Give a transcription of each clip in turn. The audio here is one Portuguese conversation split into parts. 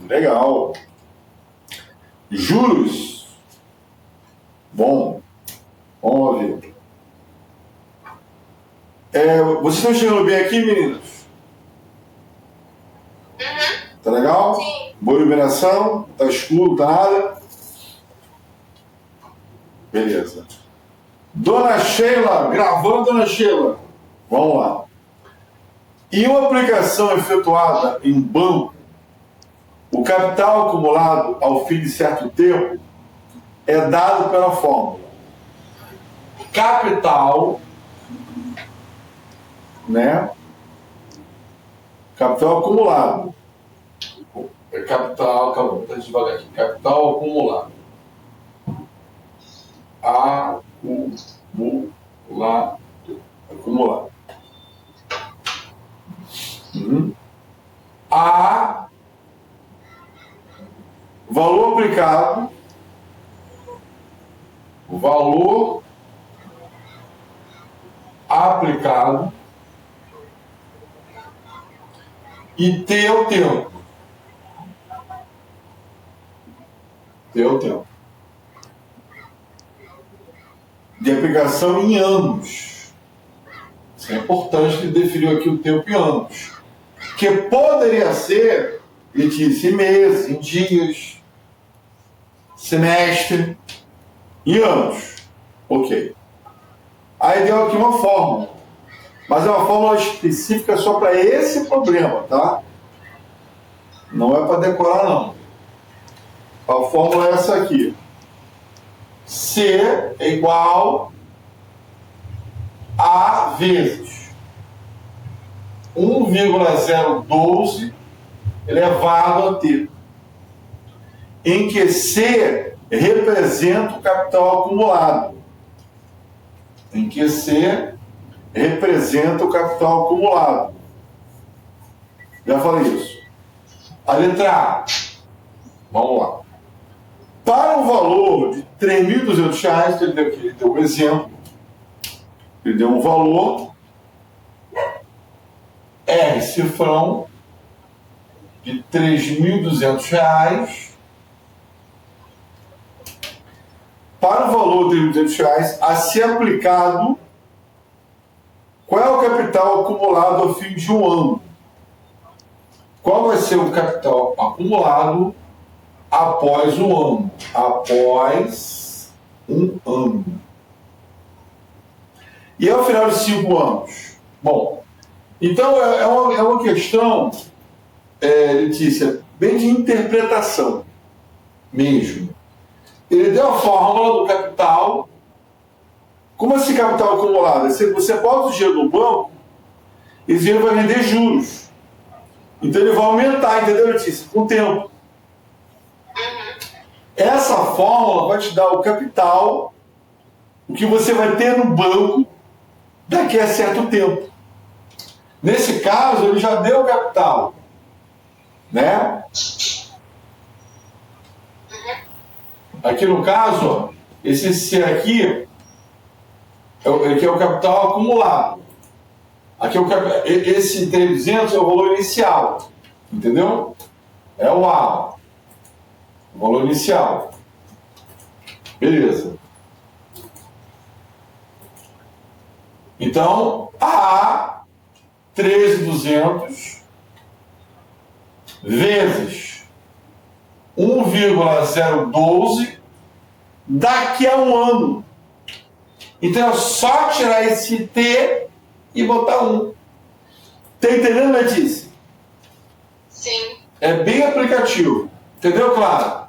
Legal. Juros. Bom, vamos ver. Vocês estão chegando bem aqui, meninos? Tá legal? Sim. Boa iluminação? Tá escuro, tá nada? Beleza. Dona Sheila, gravando, Dona Sheila. Vamos lá. Em uma aplicação efetuada em banco, o capital acumulado ao fim de certo tempo é dado pela fórmula capital, né? Capital acumulado. Capital, calma, tá devagar aqui. Capital acumulado. Acumulado. A valor aplicado. O valor aplicado E T é o tempo. T é o tempo. De aplicação em anos. Isso é importante que definiu aqui o tempo em anos. Que poderia ser, ele disse, em meses, em dias, semestre, em anos. Ok. Aí deu aqui uma fórmula. Mas é uma fórmula específica só para esse problema, tá? Não é para decorar, não. A fórmula é essa aqui. C é igual a vezes 1,012 elevado a T, em que C representa o capital acumulado. Em que C representa o capital acumulado. Já falei isso. A letra A. Vamos lá. Para um valor de R$ 3.200, ele deu um exemplo. Ele deu um valor R cifrão de R$ 3.200. Para o valor de R$ 3.200 a ser aplicado, qual é o capital acumulado ao fim de um ano? Qual vai ser o capital acumulado após um ano? Após um ano. E ao final de 5 anos? Bom, então é uma questão, Letícia, bem de interpretação mesmo. Ele deu a fórmula do capital. Como esse capital acumulado? Você bota o dinheiro no banco, esse dinheiro vai render juros. Então ele vai aumentar, entendeu, Letícia? Com o tempo. Essa fórmula vai te dar o capital, o que você vai ter no banco daqui a certo tempo. Nesse caso, ele já deu o capital, né? Aqui no caso, ó, esse C aqui é o capital acumulado. Aqui esse 300 é o valor inicial, entendeu? É o A, o valor inicial. Beleza. Então, A 13.200 vezes 1,012 daqui a um ano. Então é só tirar esse T e botar 1. Tá entendendo, Letícia? Sim. É bem aplicativo. Entendeu, Clara?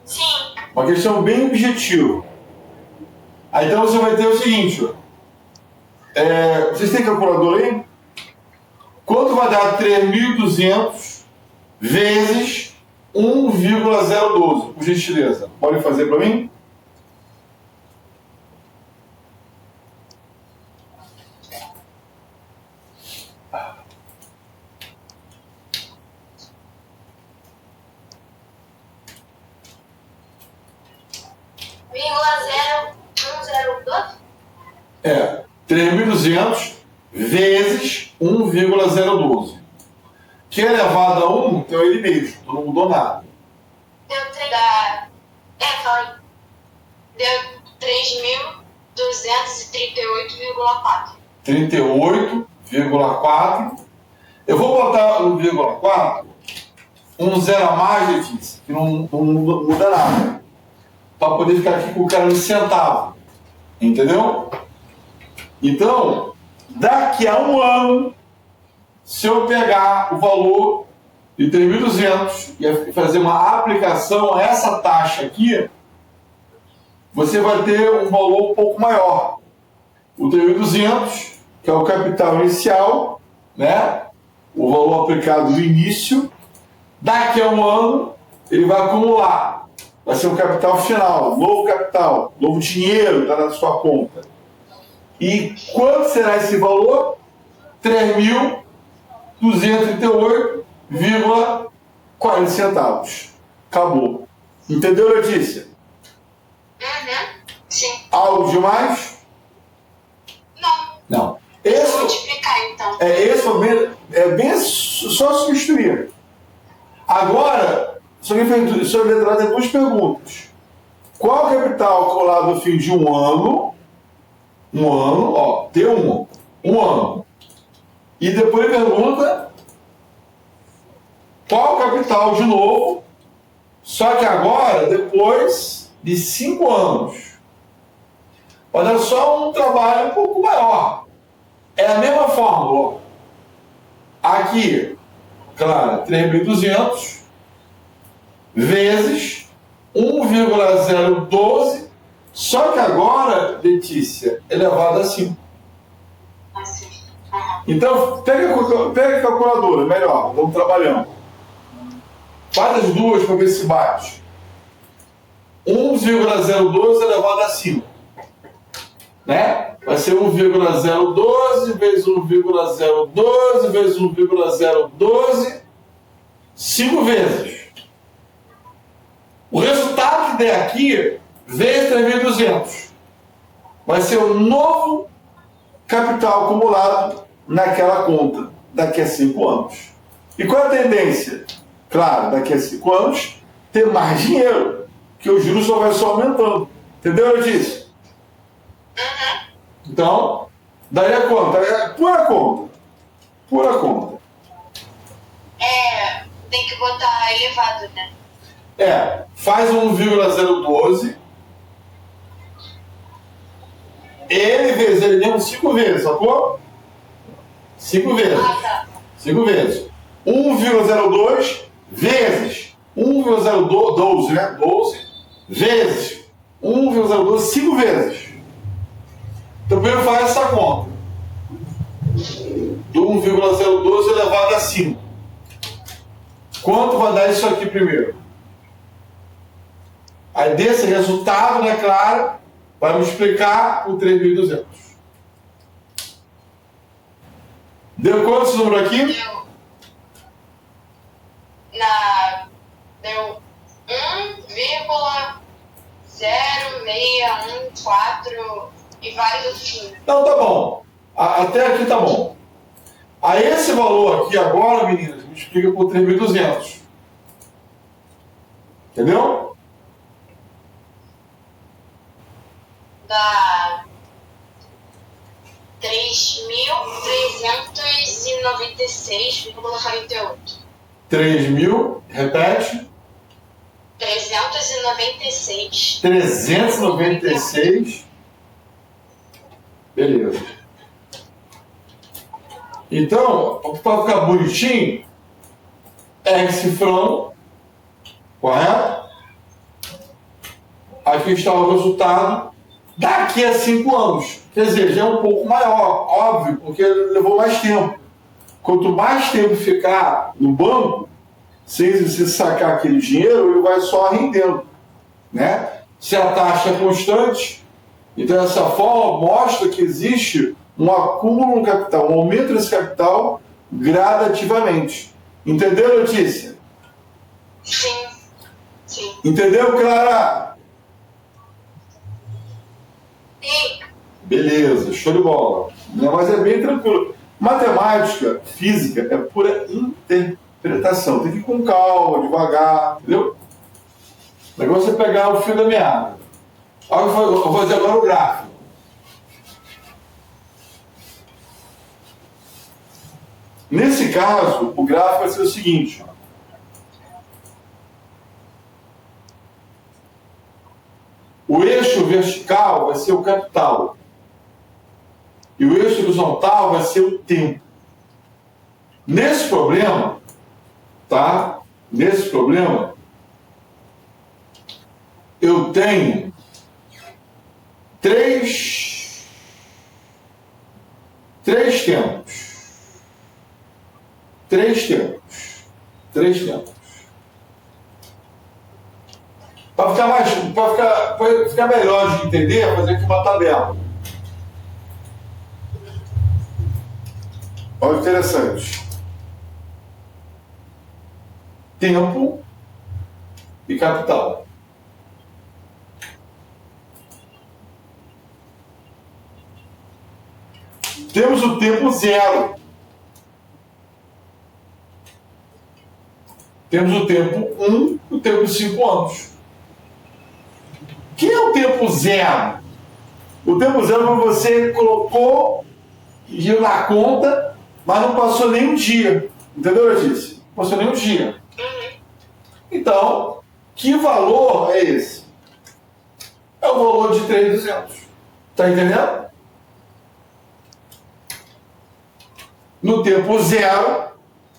Sim. Uma questão bem objetiva. Aí então você vai ter o seguinte, ó. Vocês têm calculadora aí? Quanto vai dar 3.200 vezes 1,012? Por gentileza. Pode fazer para mim? É, 3.200 vezes 1,012. que é elevado a 1, então é ele mesmo, não mudou nada. Deu 3.238,4. 38,4. Eu vou botar no vírgula 4 um zero a mais, Letícia, que não muda nada. Para poder ficar aqui com o cara no centavo. Entendeu? Então, daqui a um ano, se eu pegar o valor de 3.200 e fazer uma aplicação a essa taxa aqui, você vai ter um valor um pouco maior. O 3.200, que é o capital inicial, né? O valor aplicado no início, daqui a um ano, ele vai acumular. Vai ser um capital final, novo capital, novo dinheiro está na sua conta. E quanto será esse valor? 3.238,40 centavos. Acabou. Entendeu, Letícia? Sim. Algo demais? Não. Não. Vou multiplicar então. Esse é bem só substituir. Agora, sobre letra tem duas perguntas. Qual o capital acumulado no fim de um ano? Um ano, ó, T1, um ano. E depois pergunta qual o capital de novo, só que agora, depois de 5 anos. Olha só, um trabalho um pouco maior. É a mesma fórmula. Aqui, claro, 3.200 vezes 1,012, só que agora, Letícia, elevado a 5. Assim. Então, pega a calculadora, melhor, vamos trabalhando. Faz as duas para ver se bate. 1,012 elevado a 5. Né? Vai ser 1,012 vezes 1,012 vezes 1,012, 5 vezes. O resultado que der aqui, vezes 3.200, vai ser o novo capital acumulado naquela conta daqui a 5 anos. E qual é a tendência? Claro, daqui a 5 anos, ter mais dinheiro, que o juros só vai só aumentando. Entendeu, Letícia? Então, daí a conta, é pura conta. Pura conta. Tem que botar elevado, né? Faz 1,012. Ele vezes ele mesmo 5 vezes, sacou? 5 vezes. Tá. 5 vezes. 1,02 vezes 1,012, né? 12 vezes 1,012, 5 vezes. Então, primeiro faz essa conta. Do 1,012 elevado a 5. Quanto vai dar isso aqui primeiro? Aí desse resultado, né, claro, vai multiplicar o 3.200. Deu quanto esse número aqui? Deu 1,0614 e vários outros números. Não, tá bom. Até aqui tá bom. Aí esse valor aqui agora, meninas, multiplica por 3.200. Entendeu? Dá 3.396,48. 3.000, repete. 396. 396. Beleza. Então, para ficar bonitinho, R cifrão, correto? Aqui está o resultado daqui a 5 anos. Quer dizer, já é um pouco maior, óbvio, porque levou mais tempo. Quanto mais tempo ficar no banco, sem você sacar aquele dinheiro, ele vai só rendendo, né? Se a taxa é constante, então essa forma mostra que existe um acúmulo no capital, um aumento desse capital gradativamente. Entendeu, Letícia? Sim. Entendeu, Clara? Sim. Beleza, show de bola. Mas é bem tranquilo. Matemática, física, é pura interpretação. Tem que ir com calma, devagar, entendeu? O negócio é pegar o fio da meada. Eu vou fazer agora o gráfico. Nesse caso, o gráfico vai ser o seguinte. O eixo vertical vai ser o capital. E o eixo horizontal vai ser o tempo. Nesse problema, tá? Nesse problema, eu tenho três tempos. Três tempos. Para ficar melhor de entender, vou fazer aqui uma tabela. Olha que interessante. Tempo e capital. Temos o tempo zero. Temos o tempo 1 e o tempo 5 anos. O que é o tempo zero? O tempo zero é quando você colocou dinheiro na conta, mas não passou nenhum dia. Entendeu, Letícia? Não passou nenhum dia. Então, que valor é esse? É o valor de 3.200. Está entendendo? No tempo zero,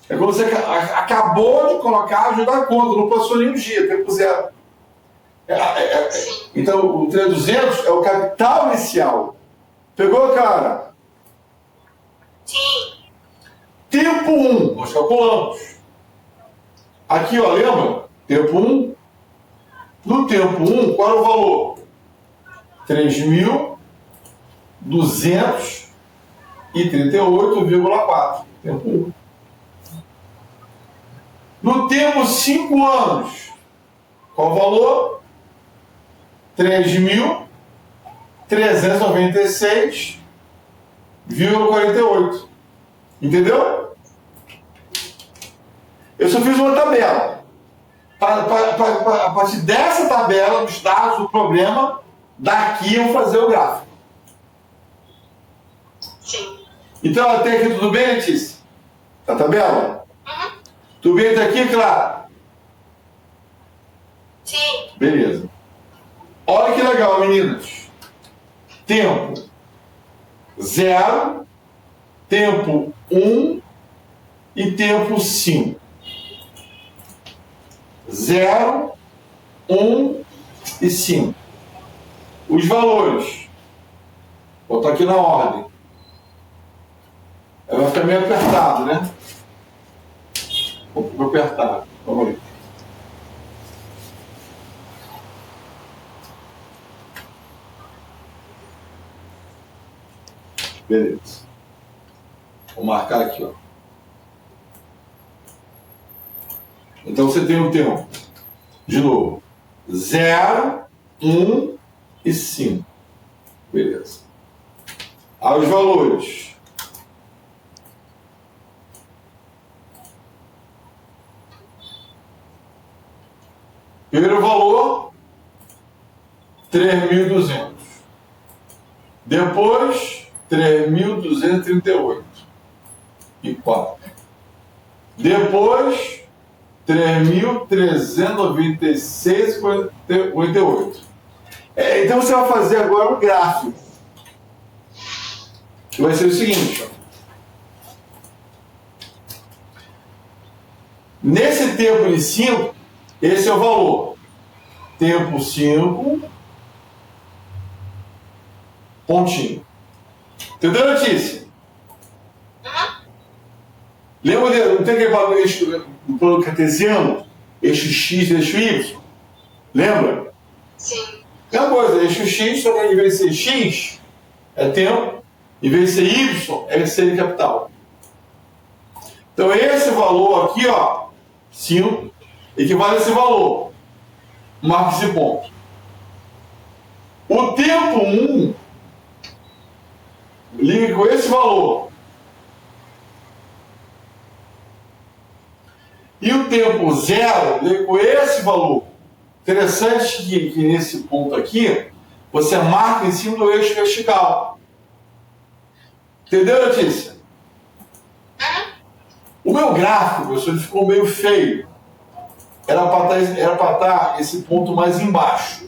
é quando você acabou de colocar ajuda a conta, não passou nenhum dia, tempo zero. Então, o 3.200 é o capital inicial. Pegou, cara? Sim. Tempo 1, nós calculamos. Aqui, ó, lembra? Tempo 1. No tempo 1, qual é o valor? 3.238,4. Tempo 1. No tempo 5 anos, qual o valor? 3.396,48. Entendeu? Eu só fiz uma tabela. A partir dessa tabela, dos dados do problema, daqui eu vou fazer o gráfico. Sim. Então, até aqui tudo bem, Letícia? A tabela? Tudo bem até aqui, claro? Sim. Beleza. Olha que legal, meninas. Tempo 0, tempo 1 e tempo 5. 0, 1 e 5. Os valores. Vou botar aqui na ordem. Vai ficar meio apertado, né? Vou apertar. Vamos ver. Beleza. Vou marcar aqui, ó. Então você tem o tempo. De novo. 0, 1 e 5. Beleza. Aí os valores. Primeiro valor, 3.200. Depois, 3.238,4. Depois, 3.396,48. Então você vai fazer agora um gráfico. Que vai ser o seguinte, ó. Nesse tempo de 5, esse é o valor. Tempo 5, pontinho. Entendeu, Letícia? Lembra de, não tem aquele valor do plano cartesiano? Eixo X e eixo Y? Lembra? Sim. Mesma coisa, eixo X, só que em vez de ser X, é tempo, em vez de ser Y, é série capital. Então esse valor aqui, ó, 5, equivale a esse valor. Marca esse ponto. O tempo 1 liga com esse valor. E o tempo zero veio com esse valor. Interessante que nesse ponto aqui, você marca em cima do eixo vertical. Entendeu, Letícia? O meu gráfico, professor, ele ficou meio feio. Era para estar esse ponto mais embaixo.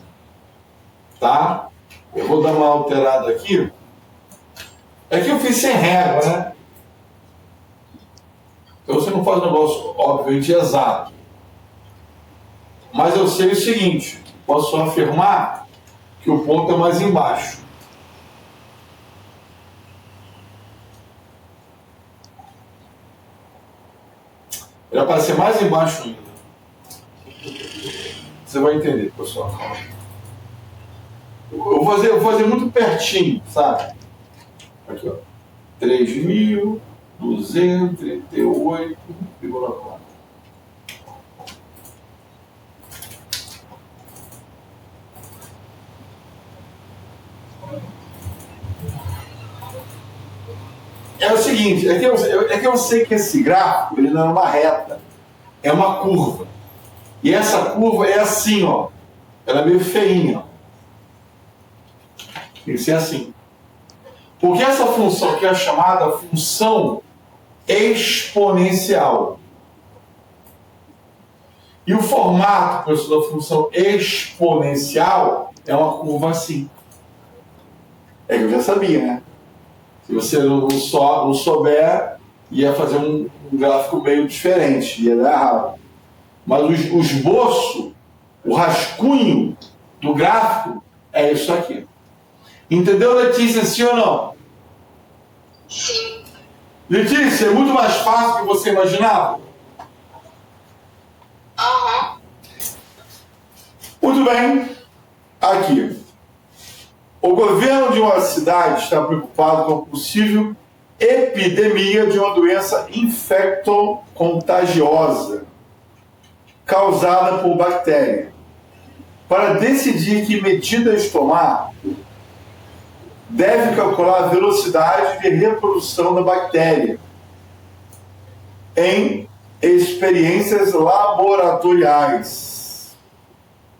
Tá? Eu vou dar uma alterada aqui. É que eu fiz sem régua, né? Então você não faz um negócio, obviamente, exato. Mas eu sei o seguinte, posso afirmar que o ponto é mais embaixo. Era para ser mais embaixo ainda. Você vai entender, pessoal. Eu vou fazer muito pertinho, sabe? Aqui, ó. 3.238,4. É o seguinte, é que eu sei que esse gráfico ele não é uma reta, é uma curva. E essa curva é assim, ó. Ela é meio feinha, ó. Tem que ser assim. Porque essa função aqui é chamada função exponencial. E o formato, professor, da função exponencial é uma curva assim. É que eu já sabia, né? Se você não souber, ia fazer um gráfico meio diferente, ia dar errado. Mas o esboço, o rascunho do gráfico é isso aqui. Entendeu, Letícia, sim ou não? Sim. Letícia, é muito mais fácil do que você imaginava? Aham. Muito bem. Aqui. O governo de uma cidade está preocupado com a possível epidemia de uma doença infectocontagiosa causada por bactéria. Para decidir que medidas tomar, deve calcular a velocidade de reprodução da bactéria em experiências laboratoriais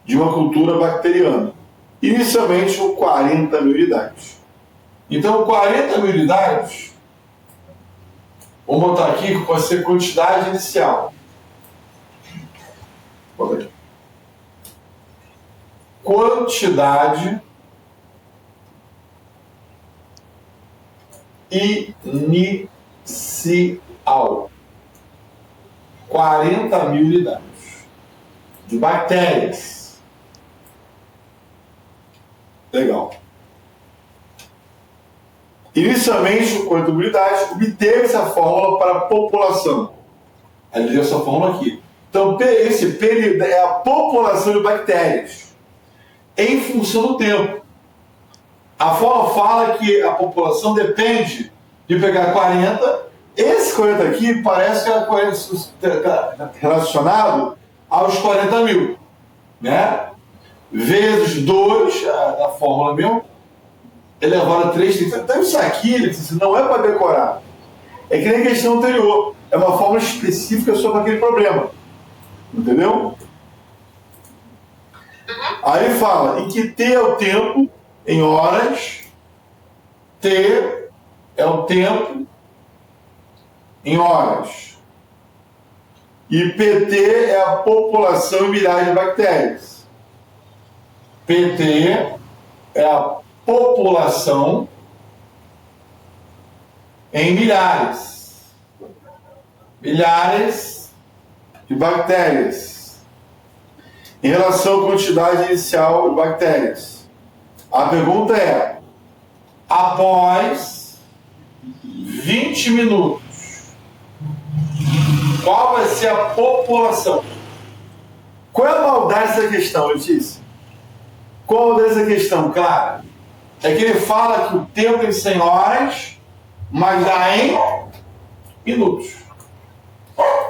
de uma cultura bacteriana. Inicialmente com 40 mil unidades. Então, 40 mil unidades, vamos botar aqui que pode ser quantidade inicial. Bota aqui. Quantidade inicial. 40 mil unidades de bactérias. Legal. Inicialmente, com 40 mil unidades, obteve essa fórmula para a população. Ele deu essa fórmula aqui. Então, esse período é a população de bactérias em função do tempo. A fórmula fala que a população depende de pegar 40. Esse 40 aqui parece que é relacionado aos 40 mil, né? Vezes 2 da fórmula mesmo, elevado a 3. Então isso aqui não é para decorar. É que nem a questão anterior. É uma fórmula específica sobre aquele problema. Entendeu? Aí fala em que T é o tempo em horas, T é o tempo em horas. E PT é a população em milhares de bactérias. PT é a população em milhares. Milhares de bactérias. Em relação à quantidade inicial de bactérias. A pergunta é, após 20 minutos, qual vai ser a população? Qual é a maldade dessa questão, Letícia? Qual a maldade dessa questão, claro? É que ele fala que o tempo tem 100 horas, mas dá em minutos.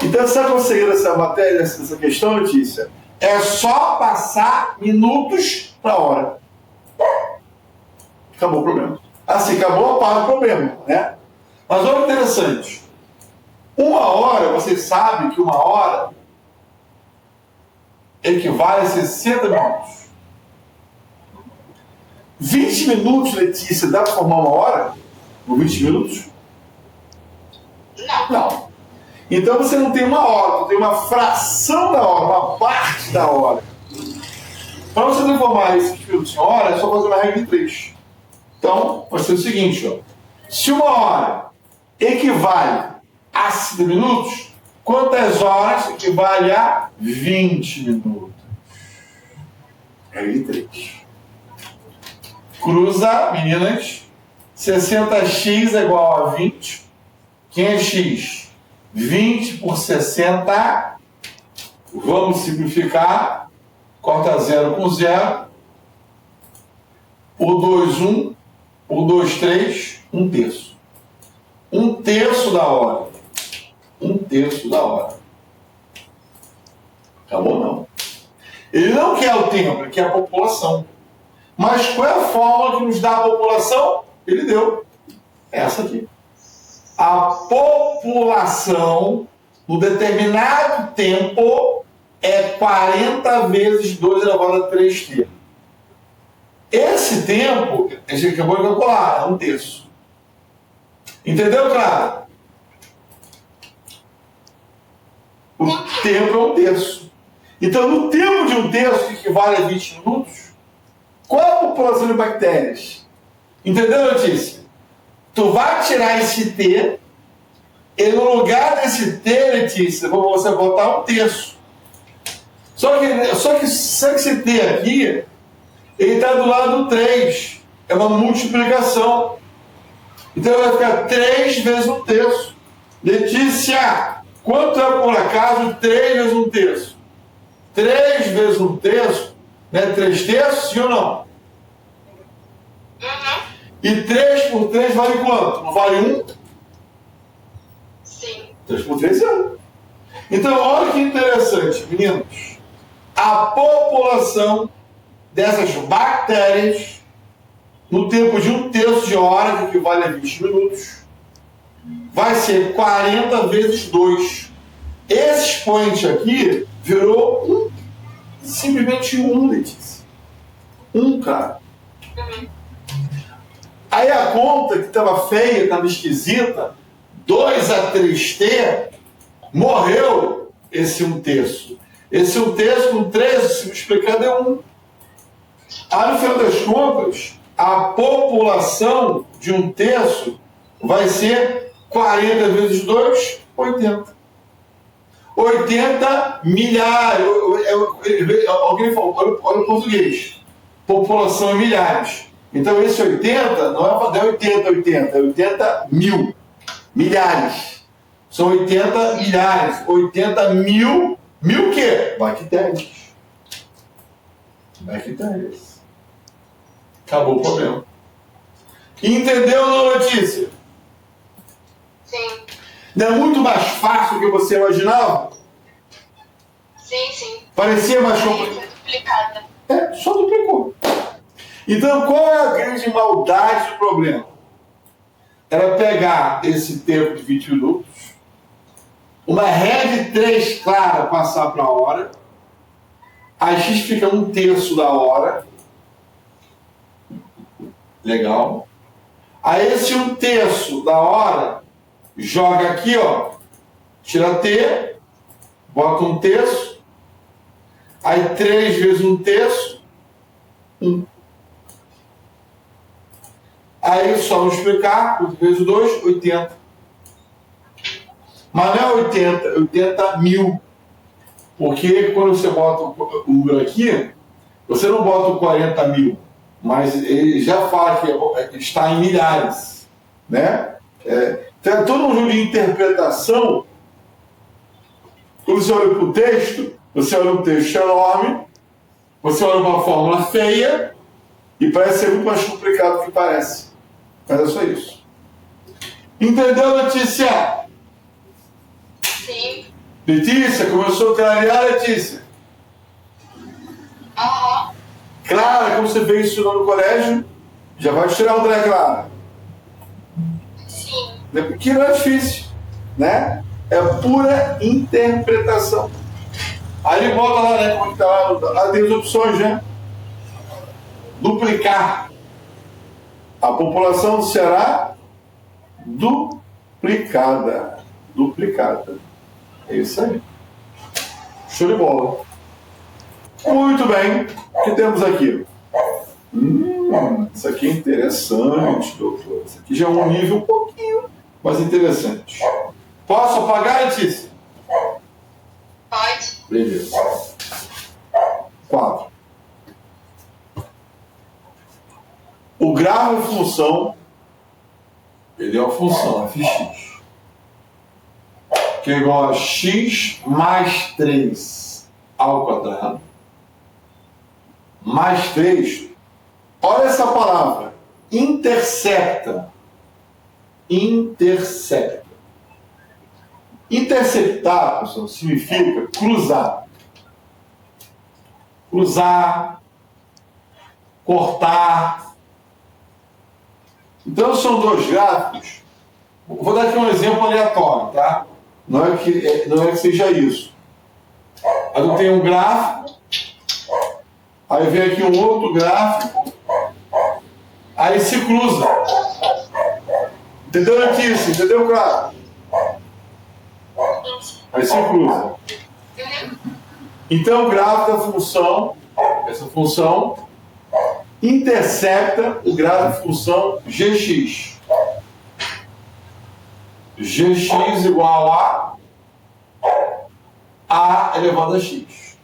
Então, sabe o segredo dessa matéria, dessa questão, Letícia? É só passar minutos para hora. Acabou o problema. Assim, acabou a parte do problema, né? Mas olha que interessante. 1 hora, você sabe que 1 hora equivale a 60 minutos. 20 minutos, Letícia, dá para formar 1 hora? Por 20 minutos? Não. Não. Então você não tem 1 hora, você tem uma fração da hora, uma parte da hora. Para você transformar esses minutos em hora, é só fazer uma regra de 3. Então, vai ser o seguinte, ó. Se 1 hora equivale a 60 minutos, quantas horas equivale a 20 minutos? Regra de 3. Cruza, meninas. 60x é igual a 20. Quem é x? 20 por 60. Vamos simplificar. Corta 0 com 0. Por 2, 1. Por 2, 3. 1 terço. 1 terço da hora. 1 terço da hora. Acabou não. Ele não quer o tempo, ele quer a população. Mas qual é a fórmula que nos dá a população? Ele deu. Essa aqui. A população, no determinado tempo, é 40 vezes 2 elevado a 3t. Esse tempo, a gente acabou de calcular, é 1 terço. Entendeu, Clara? O tempo é 1 terço. Então, no tempo de 1 terço, que equivale a 20 minutos, qual é a população de bactérias? Entendeu, Letícia? Tu vai tirar esse T e no lugar desse T, Letícia, você botar 1 terço. Só que esse T aqui, ele está do lado do 3. É uma multiplicação. Então vai ficar 3 vezes 1 terço. Letícia, quanto é por acaso 3 vezes 1 terço? 3 vezes 1 terço, né? 3 terços, sim ou não? Uhum. E 3 por 3 vale quanto? Não vale 1? Sim. 3 por 3 é 1. Então, olha que interessante, meninos. A população dessas bactérias, no tempo de 1 terço de hora, que equivale a 20 minutos, vai ser 40 vezes 2. Esse expoente aqui virou 1. Simplesmente 1, Letícia. 1, cara. Uhum. Aí a conta que estava feia, estava esquisita, 2 a 3t, morreu esse 1 terço. Esse 1 terço com 3 simplificado é 1. Aí no final das contas, a população de 1 terço vai ser 40 vezes 2, 80. 80 milhares. Alguém falou, olha o português. População em milhares. Então esse 80 não é 80, é 80 mil. Milhares. São 80 milhares. 80 mil. Mil o quê? Bactérias. Bactérias. Acabou o problema. Entendeu, não, Letícia? Sim. Não é muito mais fácil do que você imaginava? Sim. Parecia mais Foi complicado. duplicada. É, só duplicou. Então, qual é a grande maldade do problema? Era pegar esse tempo de 20 minutos, uma regra de 3 clara passar para a hora, a x fica 1 terço da hora. Legal. Aí esse 1 terço da hora, joga aqui, ó, tira t, bota 1 terço, aí 3 vezes 1 terço, 1. Aí só multiplicar, 8 vezes 2, 80. Mas não é 80, é 80 mil. Porque quando você bota o número aqui, você não bota o 40 mil, mas ele já fala que está em milhares. Né? Então é todo um jogo de interpretação. Quando você olha para o texto, você olha um texto enorme, você olha uma fórmula feia e parece ser muito mais complicado do que parece. Mas é só isso. Entendeu, Letícia? Sim. Letícia, começou a clarear, Letícia? Aham. Clara, como você fez isso no colégio, já vai tirar onda, né, Clara? Sim. Porque não é difícil, né? É pura interpretação. Aí ele bota lá, né? Como está lá, tem as opções, né? Duplicar. A população será duplicada. Duplicada. É isso aí. Show de bola. Muito bem. O que temos aqui? Isso aqui é interessante, doutor. Isso aqui já é um nível um pouquinho mais interessante. Posso apagar, Letícia? Pode. Beleza. 4. O grafo de função, ele é uma função, fx, que é igual a x mais 3 ao quadrado, mais 3. Olha essa palavra, intercepta. Intercepta. Interceptar, pessoal, significa cruzar. Cruzar, cortar. Então são dois gráficos. Vou dar aqui um exemplo aleatório, tá? Não é que seja isso. Aí eu tenho um gráfico, aí vem aqui um outro gráfico, aí se cruza. Entendeu, Letícia? Entendeu, claro? Aí se cruza. Então o gráfico da função, essa função, intercepta o gráfico de função gx. Gx igual a elevado a x.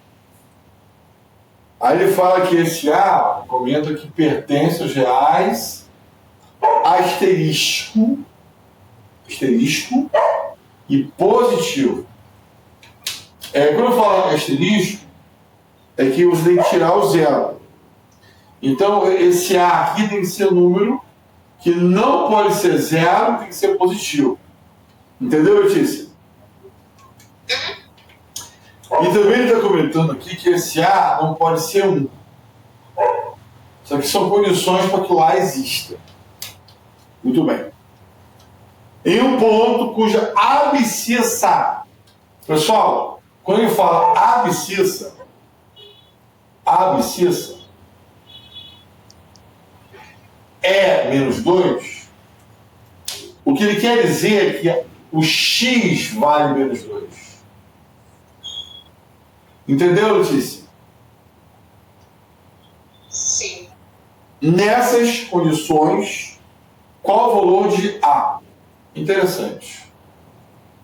Aí ele fala que esse A, comenta que pertence aos reais, asterisco e positivo. Quando eu falo asterisco, é que você tem que tirar o zero. Então, esse A aqui tem que ser um número que não pode ser zero, tem que ser positivo. Entendeu, Letícia? E também ele está comentando aqui que esse A não pode ser 1. Só que são condições para que o A exista. Muito bem. Em um ponto cuja abscissa. Pessoal, quando ele fala abscissa é menos 2, o que ele quer dizer é que o x vale menos 2. Entendeu, Letícia? Sim. Nessas condições, qual o valor de A? Interessante.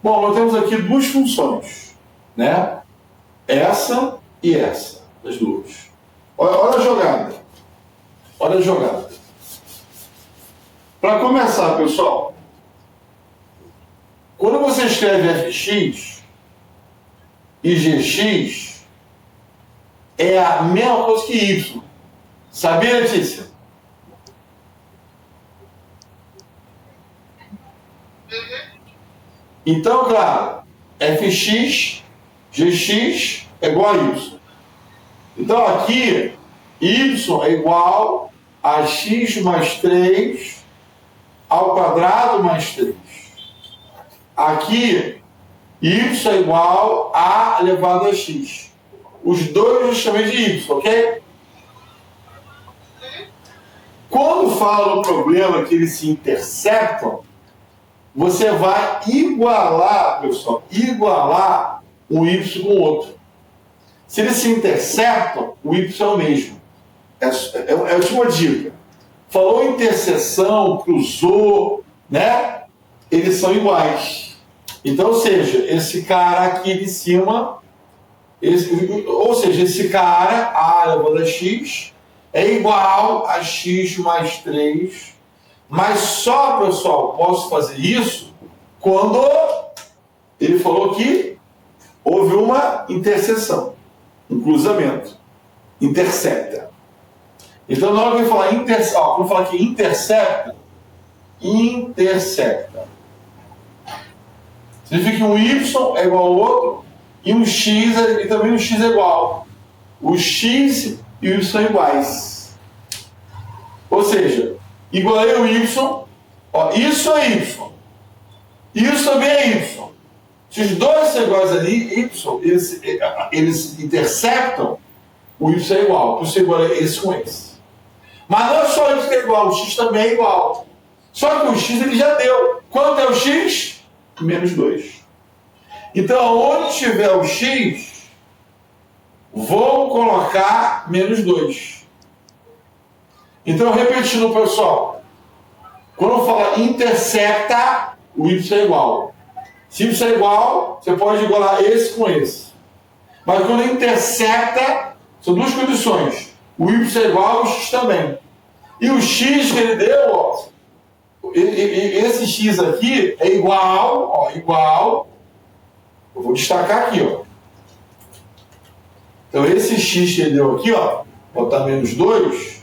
Bom, nós temos aqui duas funções, né? Essa e essa, as duas. Olha a jogada. Olha a jogada. Para começar, pessoal, quando você escreve fx e gx, é a mesma coisa que y. Sabia, Letícia? Então, claro, fx, gx é igual a y. Então, aqui, y é igual a x mais 3 ao quadrado mais 3. Aqui, y é igual a elevado a x. Os dois eu chamei de y, ok? Quando fala no problema que eles se interceptam, você vai igualar, pessoal, igualar um y com o outro. Se eles se interceptam, o y é o mesmo. É a última dica. Falou interseção, cruzou, né? Eles são iguais. Então, ou seja, esse cara aqui de cima, esse cara, a elevado a x, é igual a x mais 3. Mas só, pessoal, posso fazer isso quando ele falou que houve uma interseção, um cruzamento, intercepta. Então, na hora que eu falar vamos falar aqui intercepta. Significa que um y é igual ao outro e um x e também um x é igual. O x e o y são iguais. Ou seja, igualei o y, ó, isso é y. Isso também é y. Se os dois são iguais ali, y, eles intersectam, o y é igual. Por isso é igual a esse com esse. Mas não é só y que é igual, o x também é igual. Só que o x ele já deu. Quanto é o x? Menos 2. Então, onde tiver o x, vou colocar menos 2. Então, repetindo, pessoal. Quando eu falar intersecta, o y é igual. Se y é igual, você pode igualar esse com esse. Mas quando intersecta, são duas condições. O y é igual e o x também. E o x que ele deu, ó, esse x aqui é igual, ó, igual. Eu vou destacar aqui, ó. Então esse x que ele deu aqui, ó, botar menos 2.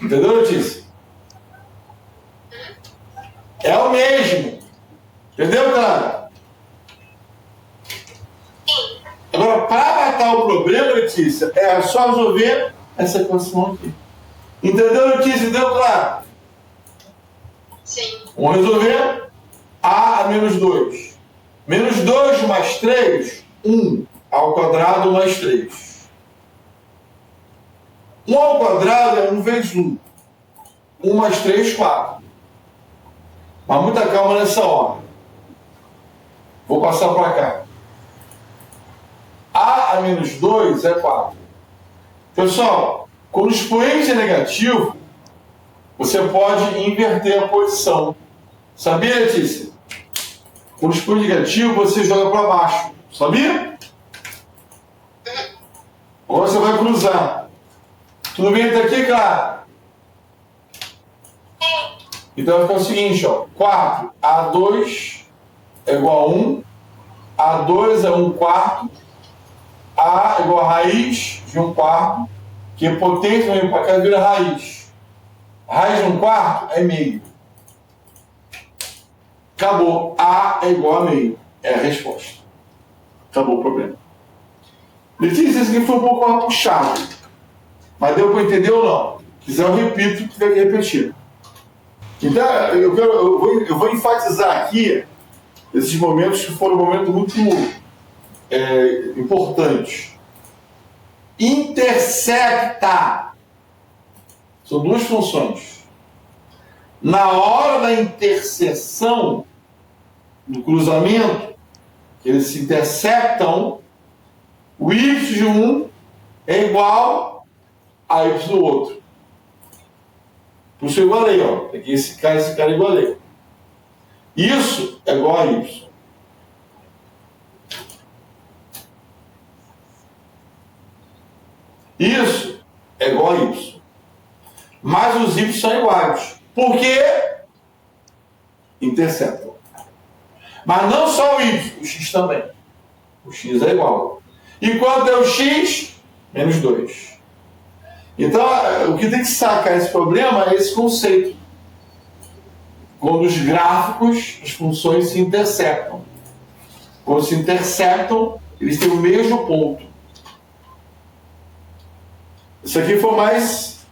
Entendeu, Letícia? É o mesmo. Entendeu, cara? Agora, para matar o problema, Letícia, é só resolver essa equação aqui. Entendeu, Letícia? Entendeu, claro? Sim. Vamos resolver a menos 2. Menos 2 mais 3, 1 ao quadrado mais 3. 1 ao quadrado é 1 vezes 1. 1 mais 3, 4. Mas muita calma nessa hora. Vou passar para cá. A menos 2 é 4. Pessoal, quando o expoente é negativo, você pode inverter a posição. Sabia, Letícia? Quando o expoente é negativo, você joga para baixo. Sabia? Agora você vai cruzar. Tudo bem até aqui, cara? Então vai ficar o seguinte, ó. 4, A2 é igual a 1. A2 é 1 quarto. A é igual a raiz de 1 quarto. Que é potência, vem para cá e vira raiz. Raiz de 1 quarto é meio. Acabou. A é igual a meio. É a resposta. Acabou o problema. Letícia, isso aqui foi um pouco mais puxado. Mas deu para entender ou não? Se quiser eu repito, tiver que repetir. Então, eu vou enfatizar aqui esses momentos que foram momentos muito importantes. Intersecta. São duas funções. Na hora da interseção, do cruzamento, eles se intersectam, o y de um é igual a y do outro. Por isso eu igualei, ó. Peguei esse cara igualei. Isso é igual a y. Isso é igual a y. Mas os y são iguais. Por quê? Interceptam. Mas não só o y, o x também. O x é igual. E quanto é o x? Menos 2. Então, o que tem que sacar esse problema é esse conceito. Quando os gráficos, as funções se interceptam. Quando se interceptam, eles têm o mesmo ponto. Isso aqui foi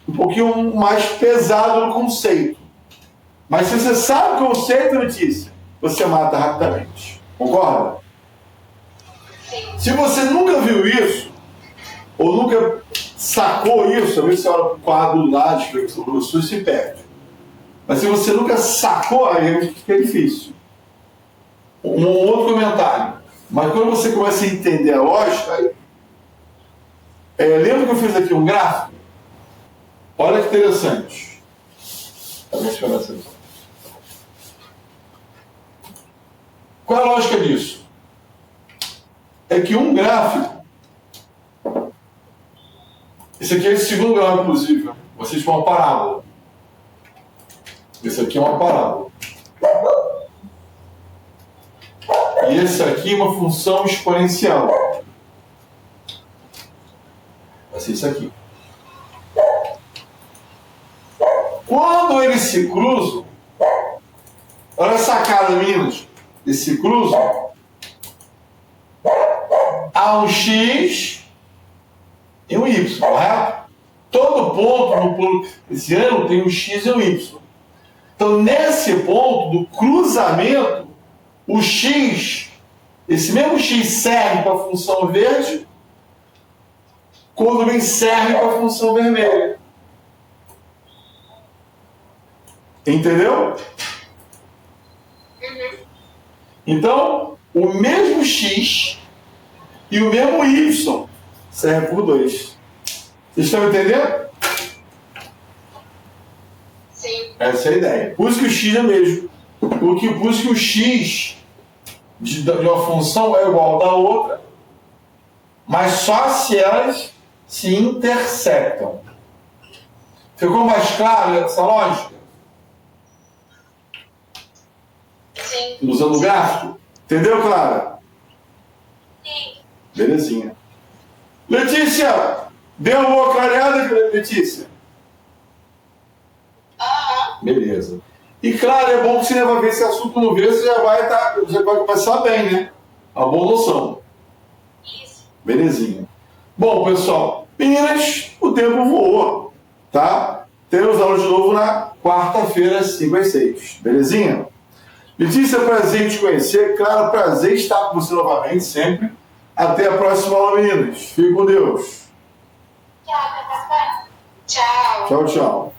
um pouquinho mais pesado no conceito. Mas se você sabe o conceito, Letícia, você mata rapidamente. Concorda? Sim. Se você nunca viu isso, ou nunca sacou isso, às vezes você olha para o quadro do lado, explicação do professor e se perde. Mas se você nunca sacou, aí fica difícil. Um outro comentário. Mas quando você começa a entender a lógica, aí... lembra que eu fiz aqui um gráfico? Olha que interessante. Qual é a lógica disso? É que um gráfico, esse aqui é o segundo grau, inclusive, vocês vão uma parábola. Esse aqui é uma parábola. E esse aqui é uma função exponencial. Vai ser isso aqui. Quando eles se cruzam, olha a sacada, meninos. Eles se cruzam, há um x e um y, correto? Todo ponto no plano cartesiano tem um x e um y. Então, nesse ponto do cruzamento, o x esse mesmo x serve para a função verde, quando bem serve para a função vermelha. Entendeu? Então, o mesmo x e o mesmo y serve por 2. Vocês estão entendendo? Sim. Essa é a ideia. Por isso que o x é mesmo. Por isso que o x de uma função é igual da outra, mas só se elas se intersectam. Ficou mais claro essa lógica? Sim. Usando o gráfico? Entendeu, Clara? Sim. Belezinha. Letícia! Deu uma boa clareada, Letícia? Aham. Beleza. E claro, é bom que você vai ver esse assunto no ver, você já vai começar bem, né? Uma boa noção. Isso. Belezinha. Bom, pessoal, meninas, o tempo voou, tá? Temos aula de novo na quarta-feira, às 5 às 6. Belezinha? Letícia, prazer em te conhecer. Claro, prazer estar com você novamente, sempre. Até a próxima aula, meninas. Fique com Deus. Tchau, Cacá. Tchau. Tchau, tchau.